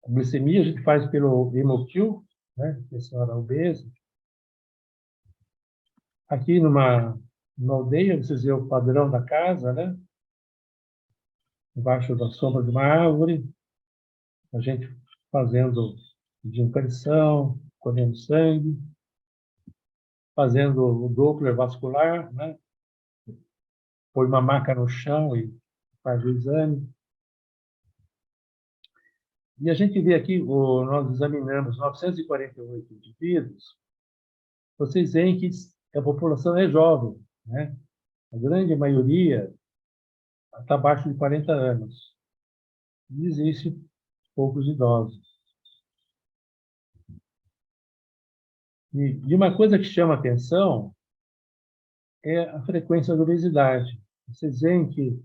a glicemia, a gente faz pelo Hemokill, né, que é a senhora obesa. Aqui numa aldeia, vocês veem o padrão da casa, né? Embaixo da sombra de uma árvore, a gente fazendo de pressão, colhendo sangue, fazendo o Doppler vascular, né? Põe uma maca no chão e faz o exame. E a gente vê aqui, nós examinamos 948 indivíduos, vocês veem que a população é jovem, né? A grande maioria está abaixo de 40 anos. E existem poucos idosos. E uma coisa que chama atenção é a frequência da obesidade. Vocês veem que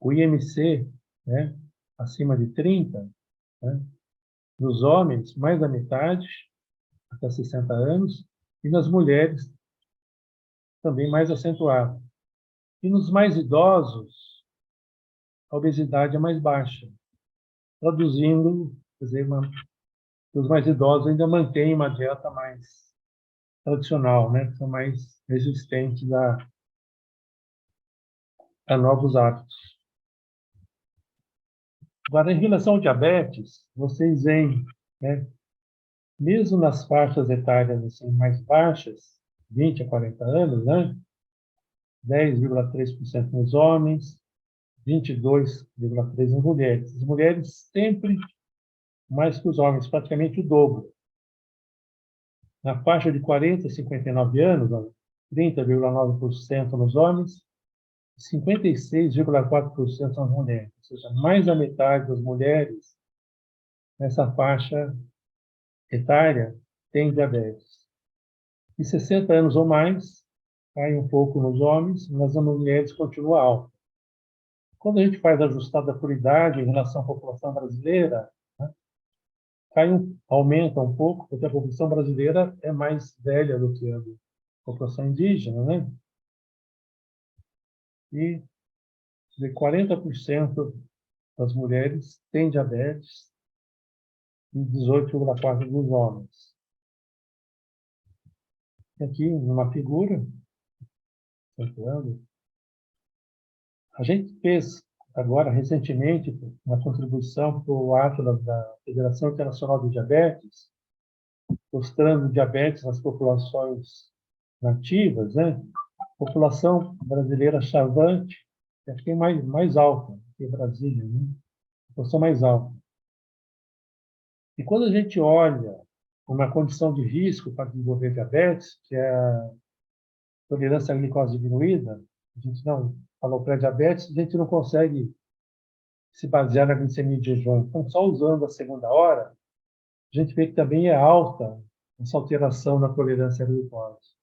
o IMC, né, acima de 30, né, nos homens, mais da metade, até 60 anos, e nas mulheres também mais acentuado. E nos mais idosos, a obesidade é mais baixa, traduzindo, quer dizer, os mais idosos ainda mantêm uma dieta mais tradicional, né? São mais resistentes a novos hábitos. Agora, em relação ao diabetes, vocês veem, né, mesmo nas faixas etárias assim, mais baixas, 20 a 40 anos, né, 10,3% nos homens, 22,3% nas mulheres. As mulheres sempre mais que os homens, praticamente o dobro. Na faixa de 40 a 59 anos, 30,9% nos homens, 56,4% nas mulheres. Ou seja, mais da metade das mulheres nessa faixa etária tem diabetes. E 60 anos ou mais, cai um pouco nos homens, mas nas mulheres continua alta. Quando a gente faz ajustada por idade em relação à população brasileira, né, aumenta um pouco, porque a população brasileira é mais velha do que a população indígena, né? E 40% das mulheres têm diabetes e 18,4% dos homens. Aqui, numa figura, a gente fez agora, recentemente, uma contribuição para o Atlas da Federação Internacional de Diabetes, mostrando diabetes nas populações nativas, né? População brasileira chavante, acho que é mais alta que Brasília, né? População mais alta. E quando a gente olha uma condição de risco para desenvolver diabetes, que é a tolerância à glicose diminuída, a gente não falou pré-diabetes, a gente não consegue se basear na glicemia de jejum. Então, só usando a segunda hora, a gente vê que também é alta essa alteração na tolerância à glicose.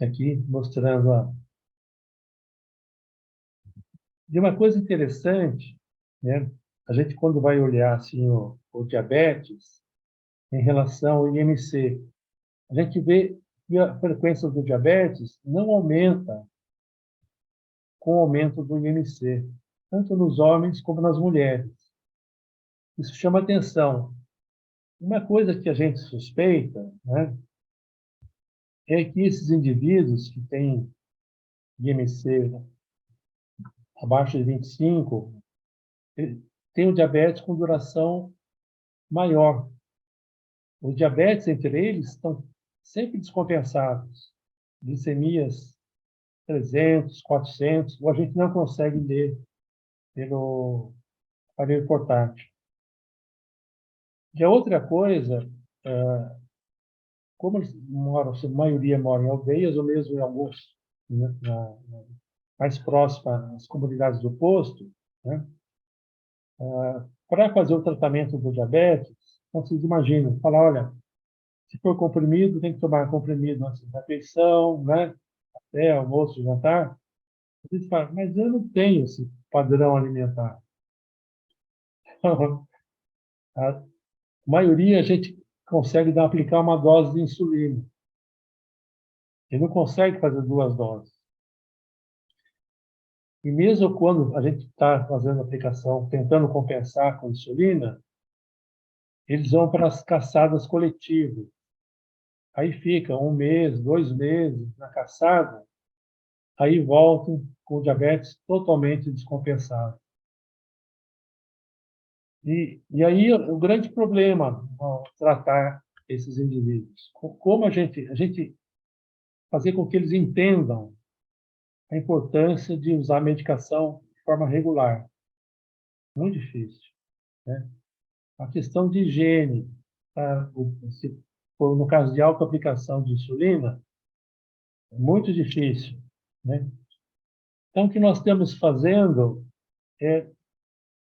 Aqui, mostrando de uma coisa interessante, né? A gente, quando vai olhar assim, o diabetes em relação ao IMC, a gente vê que a frequência do diabetes não aumenta com o aumento do IMC, tanto nos homens como nas mulheres. Isso chama atenção. Uma coisa que a gente suspeita, né, é que esses indivíduos que têm IMC abaixo de 25 têm o diabetes com duração maior. Os diabetes entre eles estão sempre descompensados. Glicemias 300, 400, ou a gente não consegue ler pelo aparelho portátil. E a outra coisa, como a maioria mora em aldeias, ou mesmo em alguns, né, mais próximas às comunidades do posto, né, para fazer o tratamento do diabetes, então vocês imaginam, falar, olha, se for comprimido, tem que tomar comprimido antes da refeição, né, até almoço, jantar. A gente fala, mas eu não tenho esse padrão alimentar. A maioria a gente consegue aplicar uma dose de insulina. Ele não consegue fazer 2 doses. E mesmo quando a gente está fazendo a aplicação, tentando compensar com insulina, eles vão para as caçadas coletivas. Aí fica 1 mês, 2 meses na caçada, aí voltam com o diabetes totalmente descompensado. E aí o grande problema ao tratar esses indivíduos, como a gente fazer com que eles entendam a importância de usar a medicação de forma regular. Muito difícil, né? A questão de higiene, se for no caso de autoaplicação de insulina, é muito difícil, né? Então, o que nós estamos fazendo é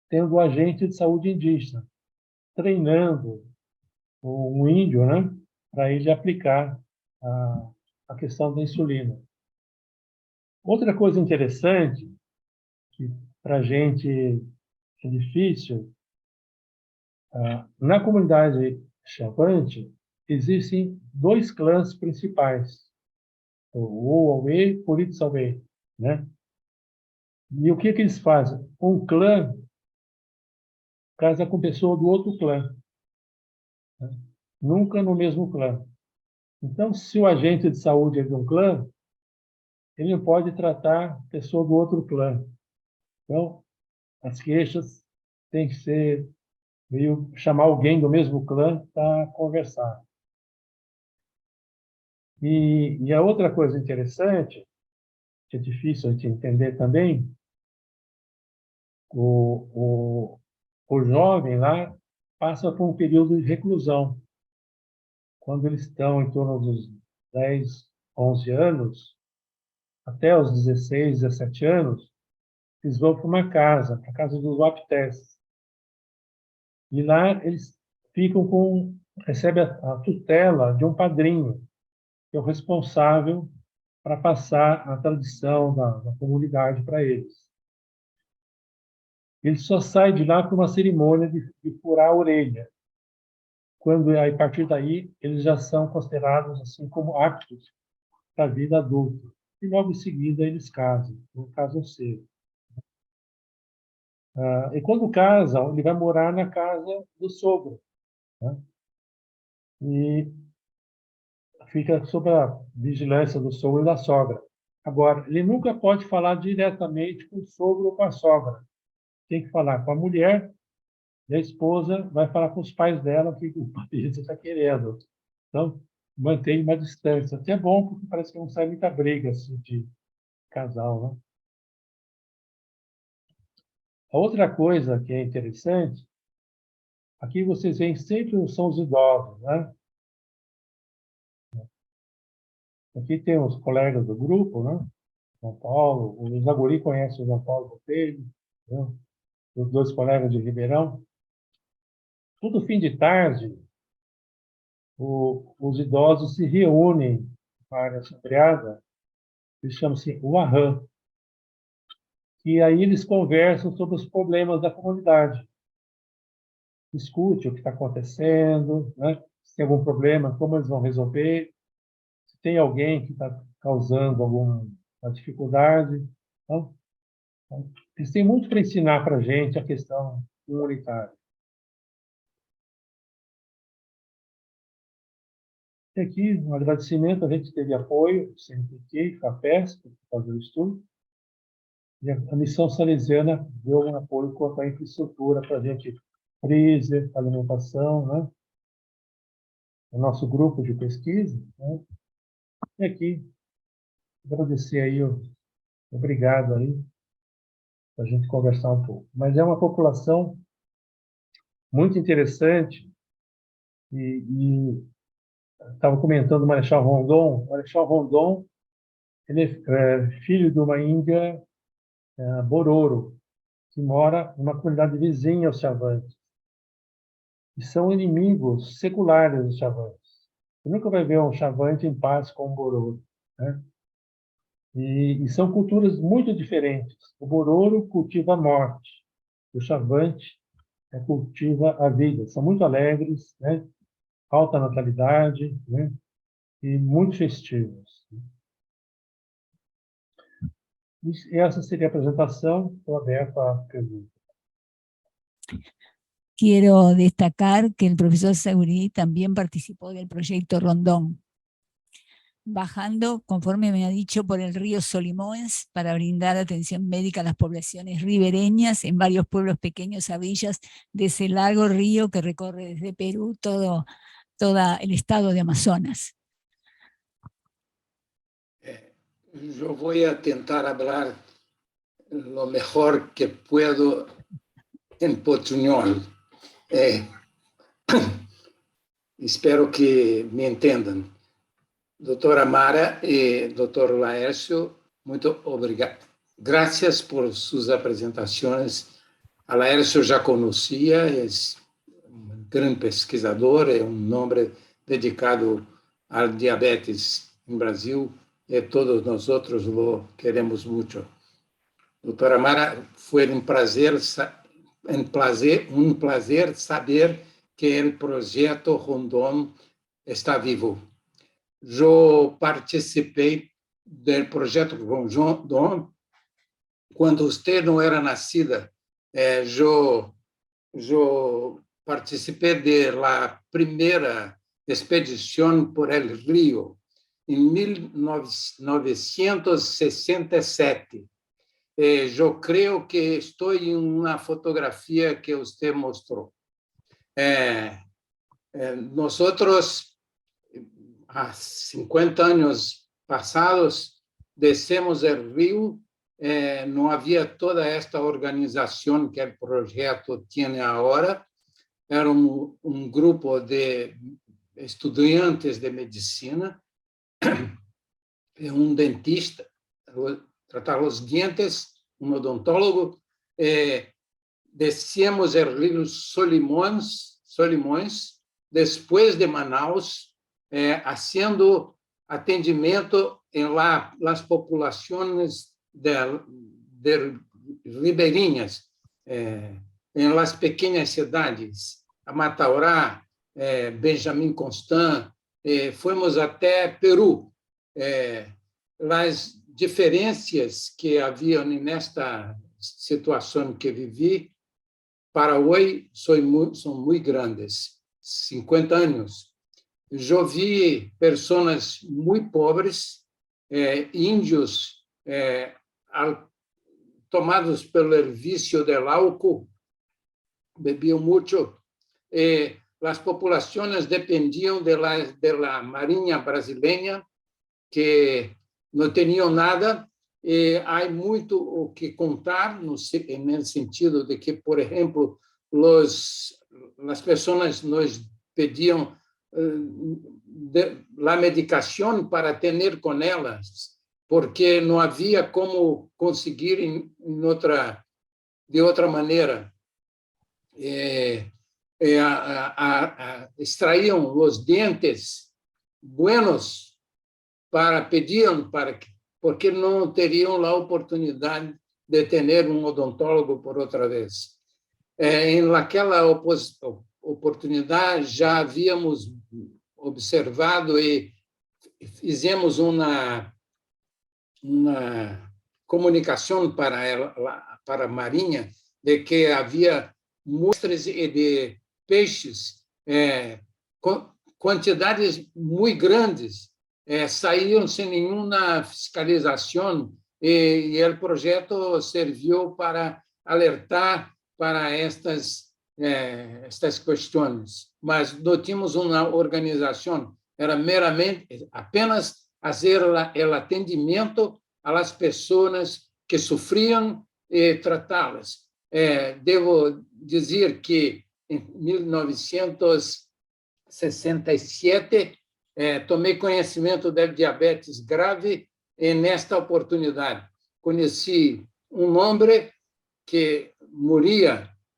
tendo o agente de saúde indígena, treinando um índio, né, para ele aplicar a questão da insulina. Outra coisa interessante, que para a gente é difícil, na comunidade Chavante, existem dois clãs principais, o Oauê, Politsaue, né? E o que eles fazem? Um clã casa com pessoa do outro clã, né? Nunca no mesmo clã. Então, se o agente de saúde é de um clã, ele não pode tratar pessoa do outro clã. Então, as queixas têm que ser meio chamar alguém do mesmo clã para conversar. E a outra coisa interessante, que é difícil de entender também, o jovem lá passa por um período de reclusão. Quando eles estão em torno dos 10, 11 anos, até os 16, 17 anos, eles vão para uma casa, a casa dos Waptés. E lá eles recebem a tutela de um padrinho, que é o responsável para passar a tradição da comunidade para eles. Ele só sai de lá por uma cerimônia de furar a orelha. Quando, a partir daí, eles já são considerados assim como aptos para a vida adulta. E logo em seguida eles casam, não casam cedo. E quando casam, ele vai morar na casa do sogro, né? E fica sob a vigilância do sogro e da sogra. Agora, ele nunca pode falar diretamente com o sogro ou com a sogra. Tem que falar com a mulher, e a esposa vai falar com os pais dela o que o marido está querendo. Então, mantém uma distância. Até é bom, porque parece que não sai muita briga assim, de casal, né? A outra coisa que é interessante, aqui vocês veem sempre são os idosos, né? Aqui tem os colegas do grupo, né? João Paulo, o Zaguri conhece o João Paulo Botelho, né? Os dois colegas de Ribeirão. Todo fim de tarde, os idosos se reúnem para essa triada, eles chamam-se o Aham, e aí eles conversam sobre os problemas da comunidade. Discute o que está acontecendo, né? Se tem algum problema, como eles vão resolver, se tem alguém que está causando alguma dificuldade. Então, eles têm muito para ensinar para a gente a questão comunitária. E aqui, um agradecimento, a gente teve apoio do CNPq, FAPESP, para fazer o estudo, e a Missão Salesiana deu um apoio quanto à infraestrutura para a gente, freezer, alimentação, né? O nosso grupo de pesquisa, né? E aqui, agradecer aí, obrigado aí, para a gente conversar um pouco. Mas é uma população muito interessante, e estava comentando o Marechal Rondon. O Marechal Rondon, ele é filho de uma índia Bororo, que mora numa comunidade vizinha aos Chavantes. E são inimigos seculares dos Chavantes. Você nunca vai ver um Chavante em paz com um Bororo, né? E são culturas muito diferentes. O Bororo cultiva a morte, o Chavante cultiva a vida. São muito alegres, né? Alta natalidade, né? E muito festivos. E essa seria a apresentação. Estou aberto a perguntas. Quiero destacar que el profesor Zaguri también participó del proyecto Rondón, bajando, conforme me ha dicho, por el río Solimoens para brindar atención médica a las poblaciones ribereñas en varios pueblos pequeños a orillas de ese largo río que recorre desde Perú todo el estado de Amazonas. Yo voy a tentar hablar lo mejor que puedo en portuñol. Espero que me entendam. Doutora Mara e doutor Laércio, muito obrigado. Graças por suas apresentações. A Laércio já conhecia, é um grande pesquisador, é um nome dedicado ao diabetes no Brasil, e todos nós outros o queremos muito. Doutora Mara, foi um prazer saber que o projeto Rondon está vivo. Eu participei do projeto Rondon quando você não era nascida. Eu participei da primeira expedição por el Rio, em 1967. Eu creio que estou em uma fotografia que você mostrou. Nós, há 50 anos passados, descemos o rio, não havia toda esta organização que o projeto tem agora. Era um grupo de estudantes de medicina, um dentista, tratar os dentes, um odontólogo. Descemos o rio Solimões, depois de Manaus, fazendo atendimento em las populações de ribeirinhas, em las pequenas cidades, a Mataurá, Benjamin Constant, fomos até Peru. As diferenças que haviam nesta situação que vivi, para hoje, são muito grandes. 50 anos. Eu vi pessoas muito pobres, índios, tomados pelo vício do álcool, bebiam muito. As populações dependiam da marinha brasileira, que não tinham nada. Há muito o que contar, no sentido de que, por exemplo, as pessoas nos pediam a medicação para ter com elas, porque não havia como conseguir de outra maneira. Extraíam os dentes buenos pediam porque não teriam a oportunidade de ter um odontólogo por outra vez. Naquela oportunidade, já havíamos observado e fizemos uma comunicação para a Marinha de que havia mostras de peixes, quantidades muito grandes, saíam sem nenhuma fiscalização, e o projeto serviu para alertar para estas questões. Mas não tínhamos uma organização, era meramente apenas fazer o atendimento às pessoas que sofriam e tratá-las. Devo dizer que em 1967 tomei conhecimento do diabetes grave e nesta oportunidade conheci um homem que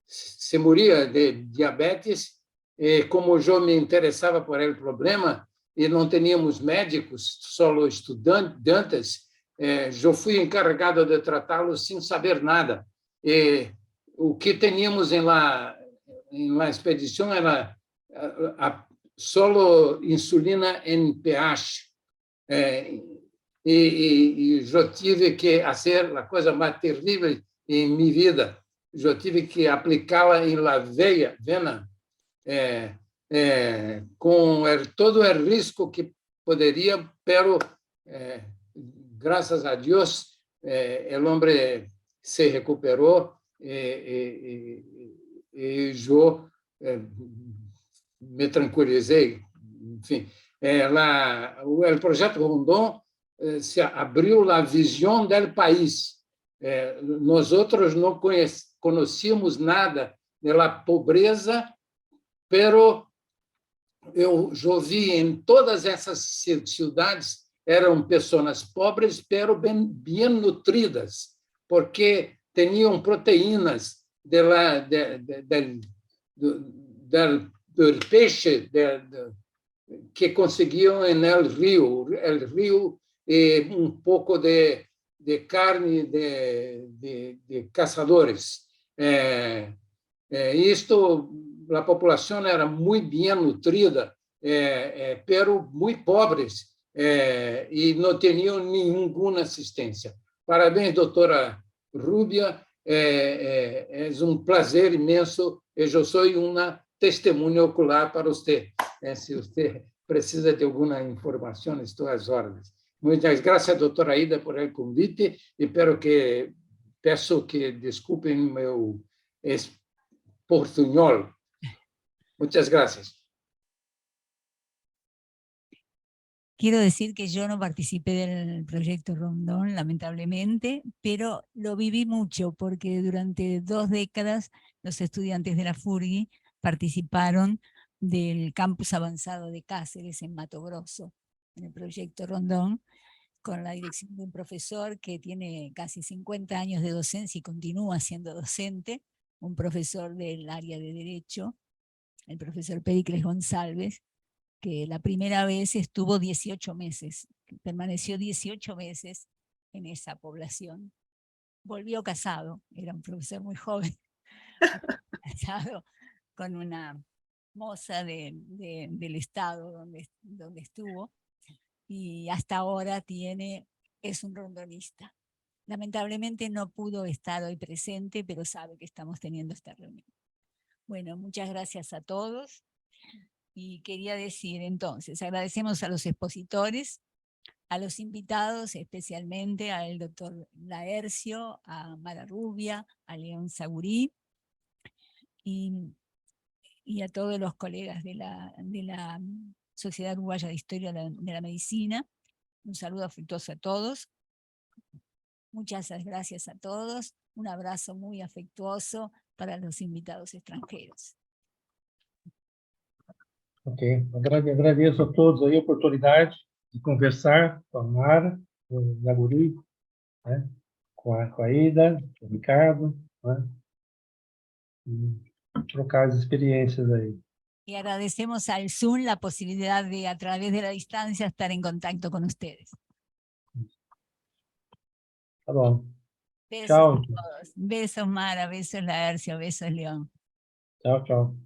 se moria de diabetes, e como eu me interessava por aquele problema e não tínhamos médicos, só estudantes, eu fui encarregado de tratá-lo sem saber nada. E o que tínhamos em la expedição era só insulina em pH. E eu tive que fazer a coisa mais terrível em minha vida. Eu tive que aplicá-la em la vena, com todo o risco que poderia, pero graças a Deus, o homem se recuperou e eu me tranquilizei. Enfim, o projeto Rondon se abriu a visão do país. Nós outros não conhecíamos nada da pobreza, pero eu vi em todas essas cidades eram pessoas pobres, pero bem nutridas, porque tinham proteínas do peixe que conseguiam no rio. O rio e pouco de carne de caçadores. Isto a população era muito bem nutrida, pero muito pobres, e não tinham nenhuma assistência. Parabéns, doutora Rúbia, é um prazer imenso, eu sou uma testemunha ocular para você. Se você precisa de alguma informação, estou às ordens. Muitas graças, doutora Aida, por el convite, e peço que desculpem meu portunhol. Muchas gracias. Quiero decir que yo no participé del proyecto Rondón, lamentablemente, pero lo viví mucho porque durante 2 décadas los estudiantes de la FURGI participaron del campus avanzado de Cáceres en Mato Grosso, en el proyecto Rondón, con la dirección de un profesor que tiene casi 50 años de docencia y continúa siendo docente, un profesor del área de Derecho, el profesor Pericles González, que la primera vez estuvo 18 meses, permaneció 18 meses en esa población. Volvió casado, era un profesor muy joven, casado con una moza del estado donde estuvo, y hasta ahora es un rondonista. Lamentablemente no pudo estar hoy presente, pero sabe que estamos teniendo esta reunión. Bueno, muchas gracias a todos. Y quería decir entonces, agradecemos a los expositores, a los invitados, especialmente al doctor Laercio, a Mara Rubia, a León Zagurí, y a todos los colegas de la Sociedad Uruguaya de Historia de la Medicina. Un saludo afectuoso a todos. Muchas gracias a todos. Un abrazo muy afectuoso para los invitados extranjeros. Ok, agradeço a todos aí a oportunidade de conversar com a Mara, com o Zagurí, né? com a Aida, com o Ricardo, né? E trocar as experiências aí. Y agradecemos al Zoom la posibilidad de, a través de la distancia, estar en contacto con ustedes. Tá bom. Besos Tchau. a todos. Besos, Mara, besos, Laercio, besos, León. Tchau, tchau.